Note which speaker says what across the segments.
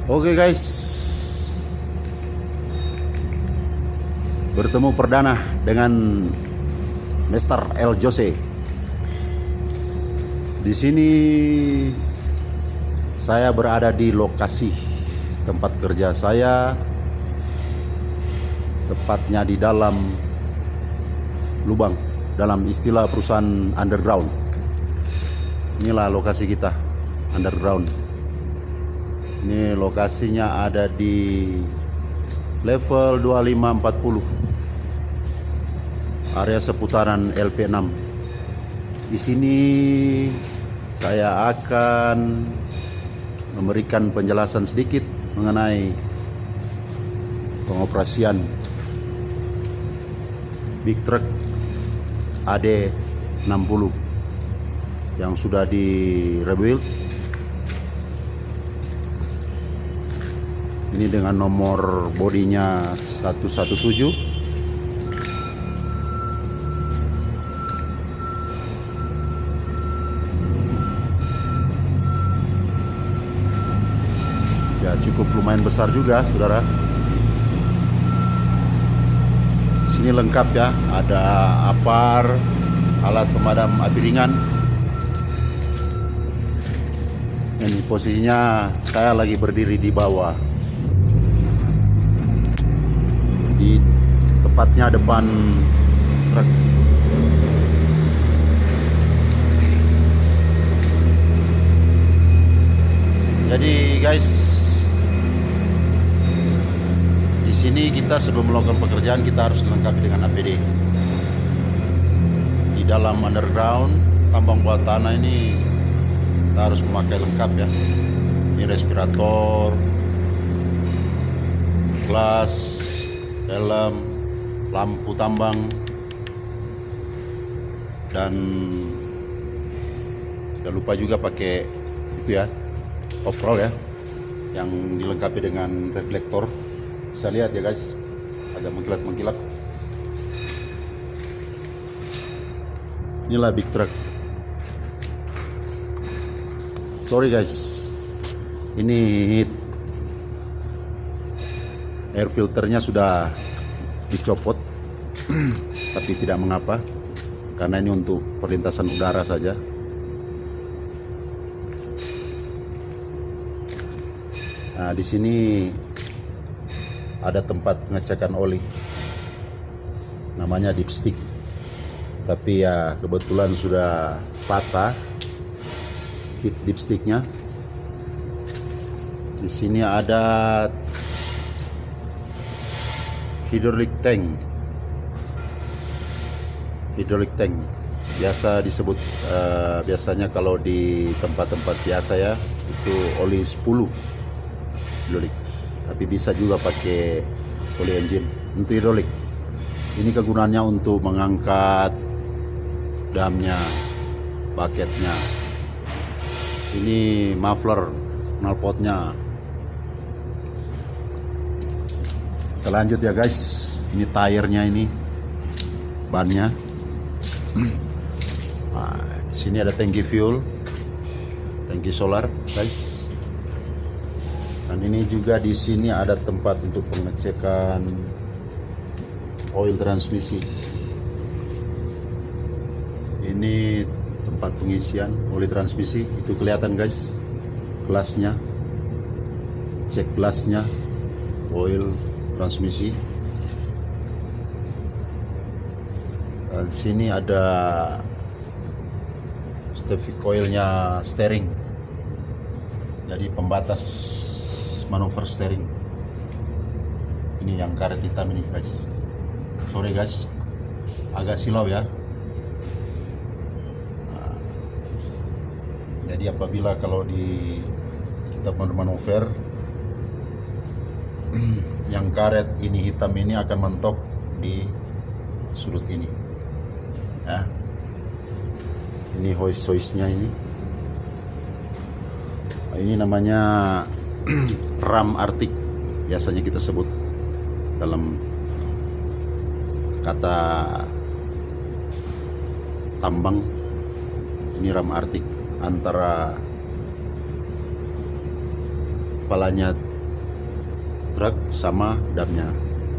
Speaker 1: Oke guys, bertemu perdana dengan Mr. El Jose. Di sini saya berada di lokasi tempat kerja saya, tepatnya di dalam lubang, dalam istilah perusahaan underground. Inilah lokasi kita, underground. Ini lokasinya ada di level 2540, area seputaran LP6. Di sini saya akan memberikan penjelasan sedikit mengenai pengoperasian big truck AD60 yang sudah di rebuild. Ini dengan nomor bodinya 117. Ya, cukup lumayan besar juga, saudara. Sini lengkap ya, ada APAR, alat pemadam api ringan. Ini posisinya saya lagi berdiri di bawah, di tepatnya depan truk. Jadi guys, di sini kita sebelum melakukan pekerjaan kita harus dilengkapi dengan APD. Di dalam underground tambang bawah tanah ini kita harus memakai lengkap ya. Ini respirator, gelas, helm, lampu tambang, dan jangan lupa juga pakai itu ya, overall ya, yang dilengkapi dengan reflektor. Bisa lihat ya guys, agak mengkilat-mengkilat. Inilah big truck. Sorry guys, ini air filternya sudah dicopot tapi tidak mengapa, karena ini untuk perlintasan udara saja. Nah, di sini ada tempat pengecekan oli, namanya dipstick, tapi ya kebetulan sudah patah hit dipsticknya. Di sini ada hydraulic tank. Hydraulic tank biasa disebut biasanya kalau di tempat-tempat biasa ya itu oli 10 hidrolik, tapi bisa juga pakai oli engine untuk hidrolik. Ini kegunaannya untuk mengangkat damnya, baketnya. Ini muffler knalpotnya. Kita lanjut ya guys. Ini tire-nya, ini bannya. Nah, di sini ada tangki fuel, tangki solar guys. Dan ini juga di sini ada tempat untuk pengecekan oil transmisi. Ini tempat pengisian oli transmisi, itu kelihatan guys, gelasnya, cek gelasnya, oil transmisi. Dan sini ada stephy coilnya steering, jadi pembatas manuver steering. Ini yang karet hitam ini guys. Sorry guys, agak silau ya. Nah, jadi apabila kalau di kita bermanuver yang karet ini hitam ini akan mentok di sudut ini ya. Ini hoist-hoistnya ini. Nah, ini namanya ram Arctic, biasanya kita sebut dalam kata tambang. Ini ram Arctic, antara kepalanya truk sama damnya.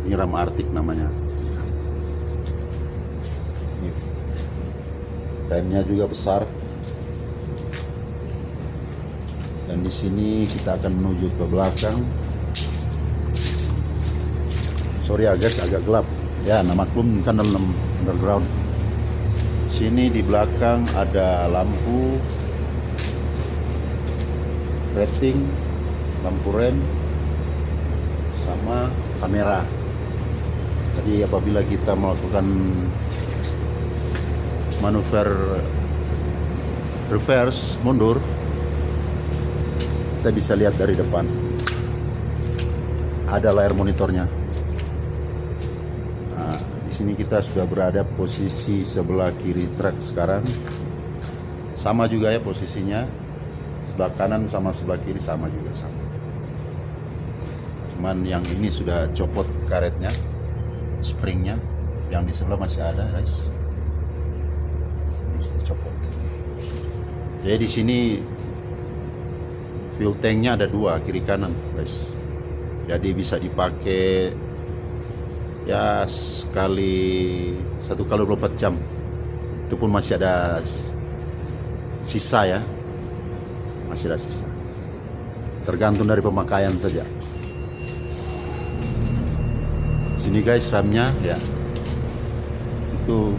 Speaker 1: Ini ram Arctic namanya. Ini. Damnya juga besar. Dan di sini kita akan menuju ke belakang. Sorry ya guys, agak gelap. Ya, maklum kan dalam underground. Sini di belakang ada lampu rating, lampu rem, sama kamera. Jadi apabila kita melakukan manuver reverse mundur, kita bisa lihat dari depan. Ada layar monitornya. Di sini kita sudah berada posisi sebelah kiri truk sekarang. Sama juga ya posisinya. Sebelah kanan sama sebelah kiri sama juga sama. Cuman yang ini sudah copot karetnya, springnya. Yang di sebelah masih ada, guys. Ini sudah copot. Jadi di sini fuel tanknya ada dua, kiri kanan, guys. Jadi bisa dipakai ya sekali 1 kali 24 jam. Itu pun masih ada sisa ya, masih ada sisa, tergantung dari pemakaian saja. Sini guys ramnya ya, itu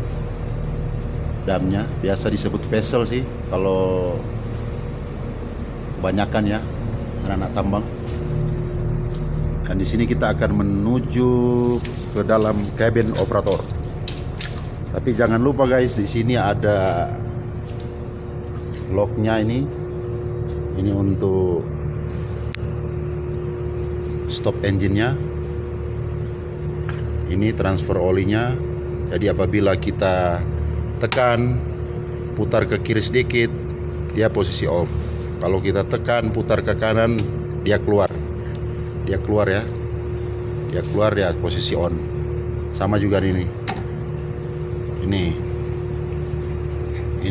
Speaker 1: damnya, biasa disebut vessel sih kalau kebanyakan ya anak-anak tambang. Dan di sini kita akan menuju ke dalam cabin operator. Tapi jangan lupa guys, di sini ada locknya ini. Ini untuk stop engine-nya. Ini transfer olinya. Jadi apabila kita tekan, putar ke kiri sedikit, dia posisi off. Kalau kita tekan, putar ke kanan, dia keluar. Dia keluar ya, dia keluar ya posisi on. Sama juga ini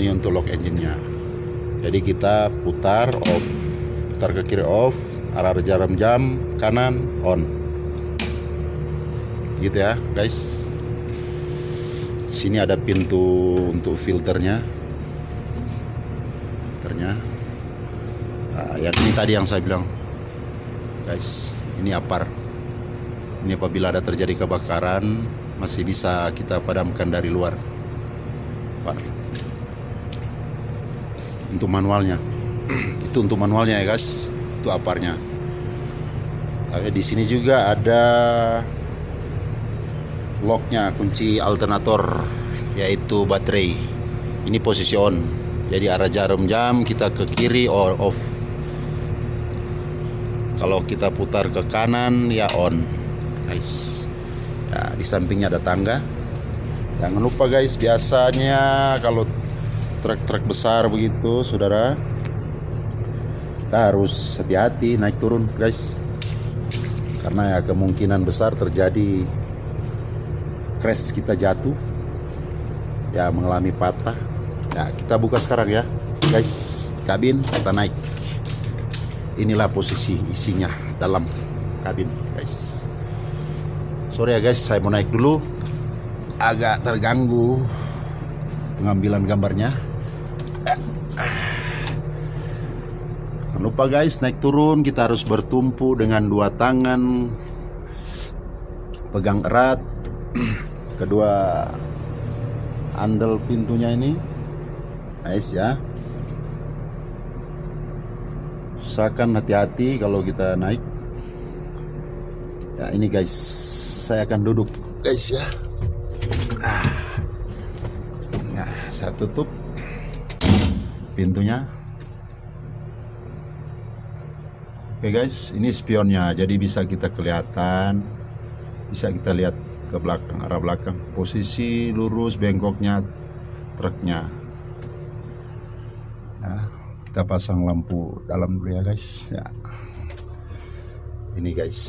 Speaker 1: untuk lock engine-nya. Jadi kita putar off, putar ke kiri off, arah jarum jam kanan on, gitu ya guys. Sini ada pintu untuk filternya. Nah, yang ini tadi yang saya bilang guys, ini apar. Ini apabila ada terjadi kebakaran masih bisa kita padamkan dari luar. Apar. Untuk manualnya. Itu untuk manualnya ya guys. Itu aparnya. Tapi di sini juga ada locknya, kunci alternator, yaitu baterai. Ini posisi on. Jadi arah jarum jam kita ke kiri or off. Kalau kita putar ke kanan ya on, guys. Ya, di sampingnya ada tangga. Jangan lupa guys, biasanya kalau truk-truk besar begitu, saudara, kita harus hati-hati naik turun guys. Karena ya kemungkinan besar terjadi crash, kita jatuh, ya mengalami patah. Ya, kita buka sekarang ya guys, kabin, kita naik. Inilah posisi isinya dalam kabin guys. Sorry ya guys, saya mau naik dulu, agak terganggu pengambilan gambarnya. Jangan lupa guys, naik turun kita harus bertumpu dengan dua tangan, pegang erat kedua handle pintunya ini guys ya. Usahakan hati-hati kalau kita naik. Ya ini guys, saya akan duduk guys ya. Nah, saya tutup pintunya. Oke guys, ini spionnya, jadi bisa kita kelihatan, bisa kita lihat ke belakang, arah belakang, posisi lurus bengkoknya truknya. Nah, kita pasang lampu dalam dulu ya guys ya. Ini guys,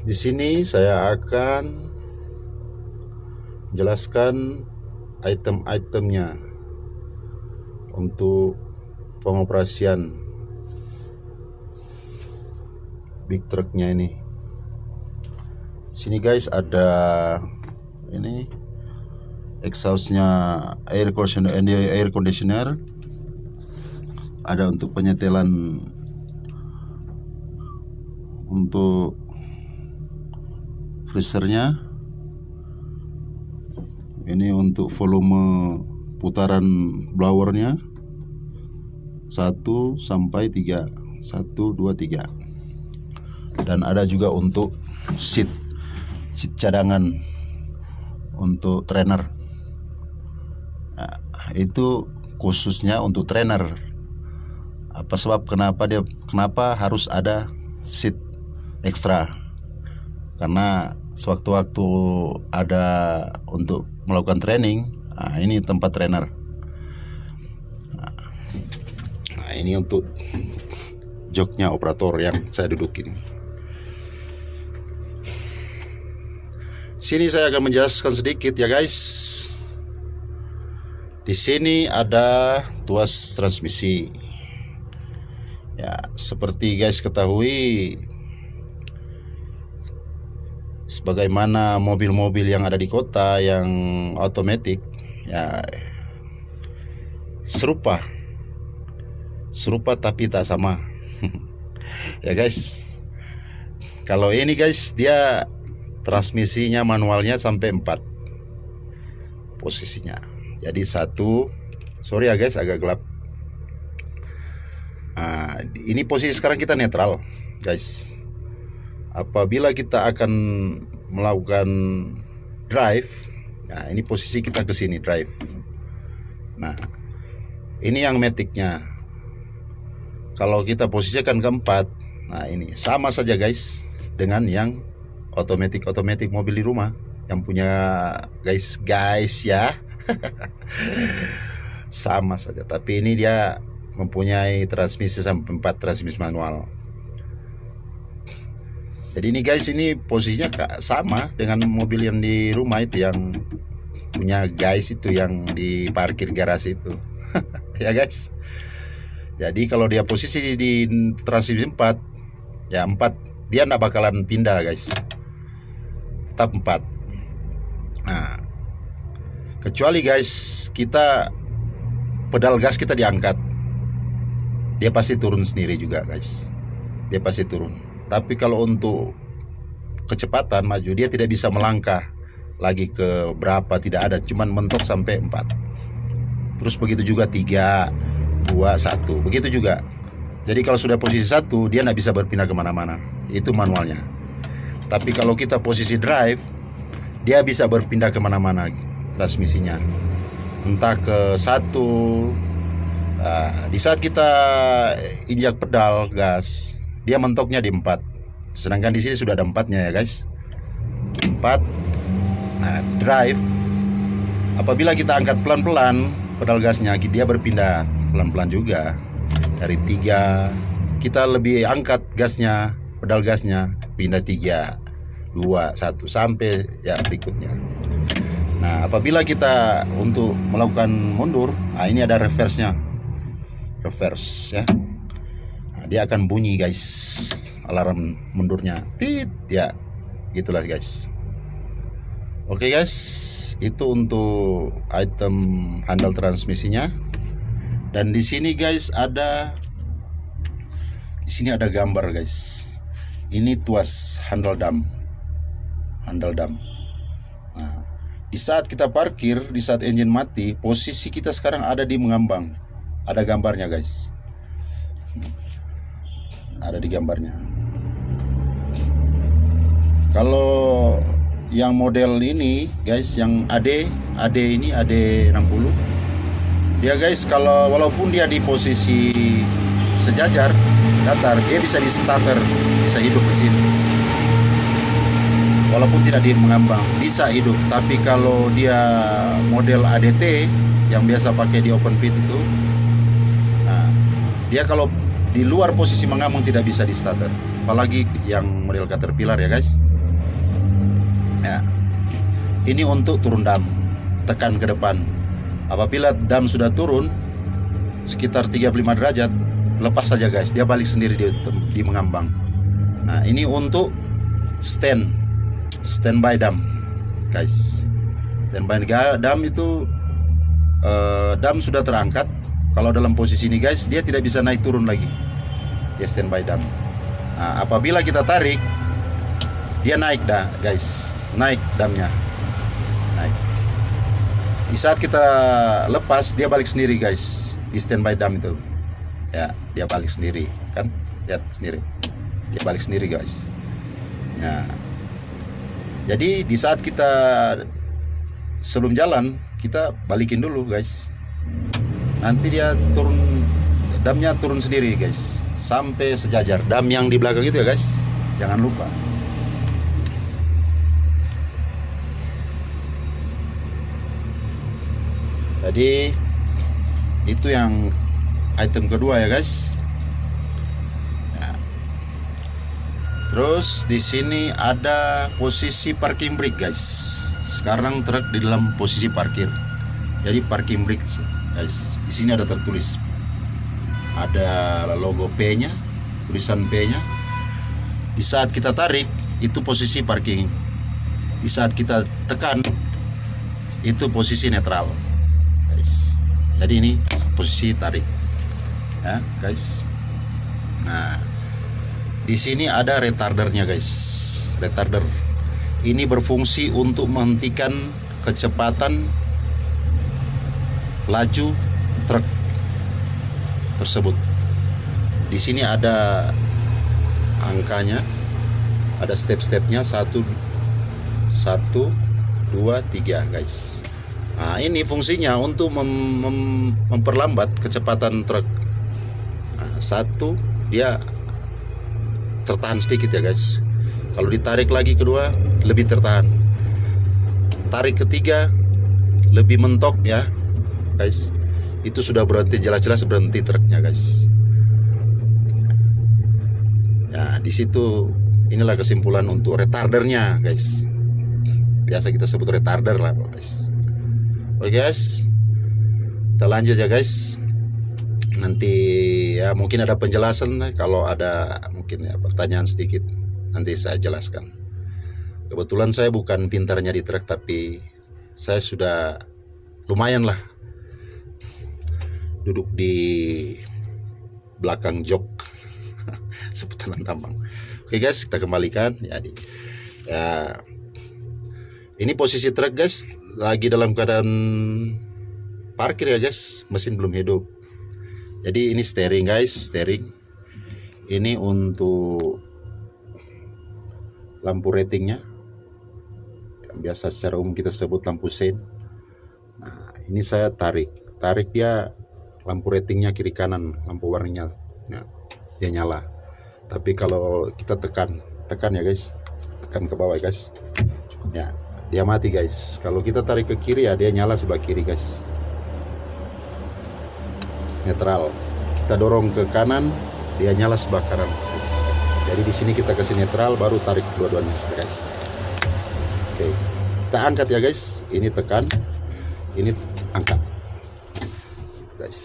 Speaker 1: di sini saya akan jelaskan item-itemnya untuk pengoperasian big truknya ini. Sini guys ada ini exhaustnya air conditioner, ada untuk penyetelan untuk freezernya, ini untuk volume putaran blowernya 1 sampai 3, 1 2 3, dan ada juga untuk seat cadangan untuk trainer. Nah, itu khususnya untuk trainer. Apa sebab kenapa harus ada seat ekstra? Karena sewaktu-waktu ada untuk melakukan training, nah ini tempat trainer. Nah ini untuk joknya operator yang saya dudukin. Sini saya akan menjelaskan sedikit ya guys. Di sini ada tuas transmisi. Ya, seperti guys ketahui, sebagaimana mobil-mobil yang ada di kota yang otomatis, ya serupa tapi tak sama. Ya guys, kalau ini guys dia transmisinya manualnya sampai 4 posisinya. Jadi sorry ya guys agak gelap. Nah, ini posisi sekarang kita netral guys. Apabila kita akan melakukan drive, nah ini posisi kita ke sini drive. Nah, ini yang maticnya. Kalau kita posisikan ke 4, nah ini sama saja guys dengan yang otomatis mobil di rumah yang punya guys ya. Sama saja, tapi ini dia mempunyai transmisi sampai 4 transmisi manual. Jadi ini guys, ini posisinya sama dengan mobil yang di rumah itu yang punya guys itu yang di parkir garasi itu. Ya guys. Jadi kalau dia posisi di transmisi 4, ya 4 dia enggak bakalan pindah guys. Tetap 4. Nah, kecuali guys kita pedal gas kita diangkat, dia pasti turun sendiri juga guys. Dia pasti turun. Tapi kalau untuk kecepatan maju, dia tidak bisa melangkah lagi ke berapa, tidak ada, cuman mentok sampai 4. Terus begitu juga 3, 2, 1, begitu juga. Jadi kalau sudah posisi 1, dia nggak bisa berpindah kemana-mana. Itu manualnya. Tapi kalau kita posisi drive, dia bisa berpindah kemana-mana transmisinya. Entah ke 1. Nah, di saat kita injak pedal gas, dia mentoknya di 4. Sedangkan di sini sudah ada 4-nya ya guys. 4. Nah, drive. Apabila kita angkat pelan-pelan pedal gasnya, dia berpindah pelan-pelan juga. Dari 3 kita lebih angkat gasnya, pedal gasnya, pindah 3, 2, 1 sampai ya berikutnya. Nah, apabila kita untuk melakukan mundur, nah ini ada reverse-nya. Reverse ya. Nah, dia akan bunyi guys, alarm mundurnya. Tit ya. Gitulah guys. Oke guys, itu untuk item handle transmisinya. Dan di sini guys di sini ada gambar guys. Ini tuas handle dam. Nah, di saat kita parkir, di saat engine mati, posisi kita sekarang ada di mengambang. Ada gambarnya guys. Ada di gambarnya. Kalau yang model ini guys, yang AD ini AD60, dia guys kalau walaupun dia di posisi sejajar datar, dia bisa di starter, bisa hidup di sini. Walaupun tidak di mengambang, bisa hidup. Tapi kalau dia model ADT yang biasa pakai di open pit itu, nah dia kalau di luar posisi mengambang tidak bisa di starter. Apalagi yang model Caterpillar ya guys. Ya, ini untuk turun dam, tekan ke depan. Apabila dam sudah turun sekitar 35 derajat, lepas saja guys, dia balik sendiri di mengambang. Nah, ini untuk standby dam, guys. Standby dam itu dam sudah terangkat. Kalau dalam posisi ini, guys, dia tidak bisa naik turun lagi. Dia standby dam. Nah, apabila kita tarik, dia naik dah, guys. Naik damnya. Naik. Di saat kita lepas, dia balik sendiri, guys. Di standby dam itu. Ya, dia balik sendiri, kan? Lihat sendiri. Dia balik sendiri, guys. Nah, jadi di saat kita sebelum jalan, kita balikin dulu, guys. Nanti dia turun, damnya turun sendiri, guys, sampai sejajar. Dam yang di belakang itu ya, guys, jangan lupa. Jadi itu yang item kedua ya, guys. Ya. Terus di sini ada posisi parking brake, guys. Sekarang truk di dalam posisi parkir. Jadi parking brake, guys. Di sini ada tertulis, ada logo P-nya, tulisan P-nya. Di saat kita tarik, itu posisi parking. Di saat kita tekan, itu posisi netral, guys. Jadi ini posisi tarik, ya, guys. Nah, di sini ada retardernya, guys. Retarder ini berfungsi untuk menghentikan kecepatan laju truk tersebut. Di sini ada angkanya, ada step-stepnya, 1, 2, 3, guys. Nah, ini fungsinya untuk memperlambat kecepatan truk. Nah, 1 dia tertahan sedikit ya, guys. Kalau ditarik lagi kedua, lebih tertahan. Tarik ketiga lebih mentok ya, guys. Itu sudah berhenti, jelas-jelas berhenti truknya, guys. Nah, di situ inilah kesimpulan untuk retardernya, guys. Biasa kita sebut retarder lah, guys. Oke, guys, kita lanjut ya, guys. Nanti ya mungkin ada penjelasan, kalau ada mungkin ya pertanyaan sedikit nanti saya jelaskan. Kebetulan saya bukan pintarnya di truk, tapi saya sudah lumayan lah duduk di belakang jok seputaran tambang. Oke, guys, kita kembalikan ya, ini posisi truk, guys, lagi dalam keadaan parkir ya, guys. Mesin belum hidup. Jadi ini steering, guys, steering. Ini untuk lampu ratingnya, yang biasa secara umum kita sebut lampu sein. Nah, ini saya tarik dia, lampu ratingnya kiri kanan, lampu warnanya, nah, dia nyala. Tapi kalau kita tekan ya, guys, tekan ke bawah ya, guys, ya dia mati, guys. Kalau kita tarik ke kiri ya, dia nyala sebelah kiri, guys. Netral. Kita dorong ke kanan, dia nyala sebelah kanan, guys. Jadi di sini kita kasih netral, baru tarik dua-duanya, guys. Oke, kita angkat ya, guys. Ini tekan, ini angkat, guys.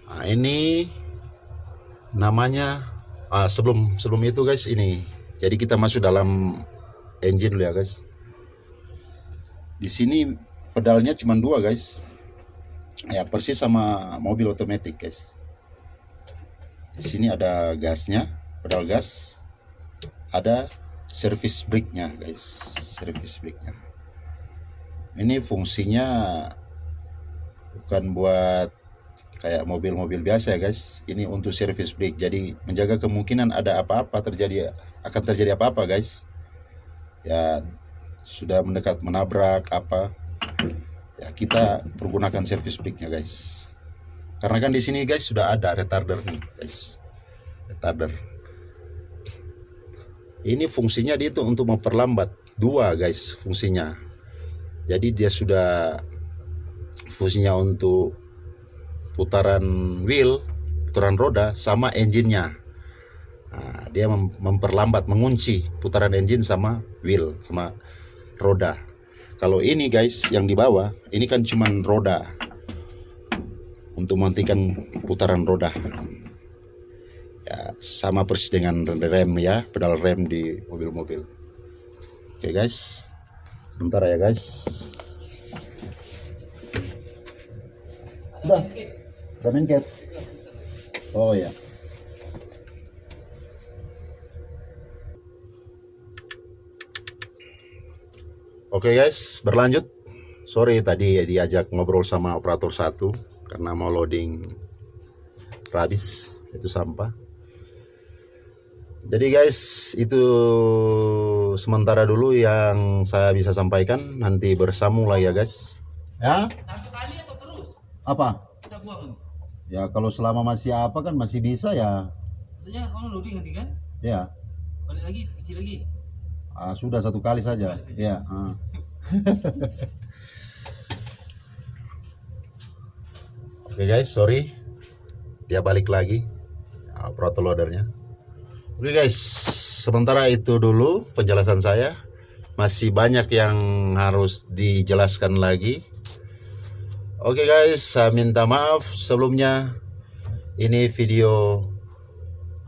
Speaker 1: Nah, ini namanya sebelum itu, guys, ini. Jadi kita masuk dalam engine dulu ya, guys. Di sini pedalnya cuma 2, guys. Ya, persis sama mobil otomatis, guys. Di sini ada gasnya, pedal gas. Ada service brake-nya, guys. Service brake-nya. Ini fungsinya bukan buat kayak mobil-mobil biasa ya, guys. Ini untuk service brake. Jadi menjaga kemungkinan ada apa-apa akan terjadi apa-apa, guys. Ya, sudah mendekat menabrak apa, ya kita pergunakan service brake-nya, guys. Karena kan di sini, guys, sudah ada retarder nih, guys. Retarder. Ini fungsinya dia itu untuk memperlambat. 2, guys, fungsinya. Jadi dia sudah fungsinya untuk putaran wheel, putaran roda, sama engine-nya. Nah, dia memperlambat, mengunci putaran engine sama wheel, sama roda. Kalau ini, guys, yang di bawah, ini kan cuman roda, untuk menghentikan putaran roda. Ya, sama persis dengan rem ya, pedal rem di mobil-mobil. Oke guys, sebentar ya guys. Udah main cat. Oh ya. Oke guys, berlanjut. Sorry tadi diajak ngobrol sama operator satu karena mau loading rabis itu sampah. Jadi guys, itu sementara dulu yang saya bisa sampaikan. Nanti bersambung lagi ya guys. Ya?
Speaker 2: Satu kali atau terus?
Speaker 1: Apa?
Speaker 2: Kita buang.
Speaker 1: Ya kalau selama masih apa kan masih bisa ya.
Speaker 2: Maksudnya kamu loading nanti kan?
Speaker 1: Ya.
Speaker 2: Balik lagi, isi lagi.
Speaker 1: Sudah satu kali saja. Ya. Oke guys, sorry. Dia balik lagi. Proto loadernya. Oke guys, sementara itu dulu penjelasan saya. Masih banyak yang harus dijelaskan lagi. Oke guys, saya minta maaf sebelumnya. Ini video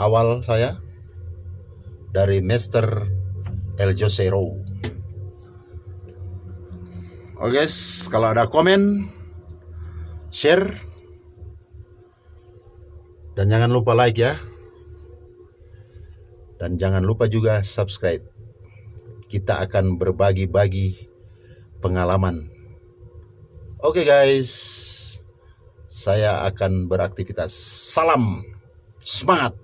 Speaker 1: awal saya dari Mr. El Josero. Oke guys, kalau ada komen, share, dan jangan lupa like ya. Dan jangan lupa juga subscribe. Kita akan berbagi-bagi pengalaman. Oke guys, saya akan beraktivitas. Salam semangat.